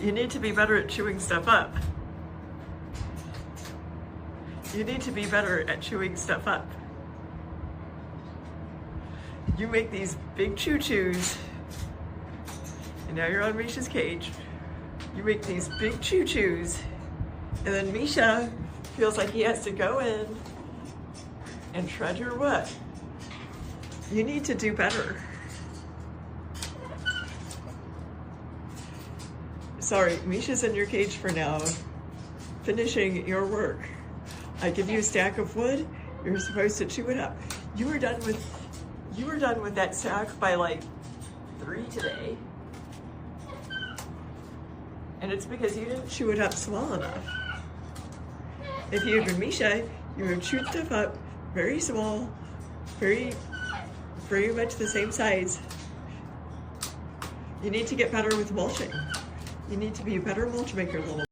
you need to be better at chewing stuff up. You need to be better at chewing stuff up. You make these big choo-choos, and now you're on Misha's cage. You make these big choo-choos, and then Misha feels like he has to go in and shred your wood. You need to do better. Sorry, Misha's in your cage for now, finishing your work. I give you a stack of wood, you're supposed to chew it up. You were done with that stack by like 3 today. And it's because you didn't chew it up small enough. If you had been Misha, you would have chewed stuff up very small, very much the same size. You need to get better with mulching. You need to be a better mulch maker, little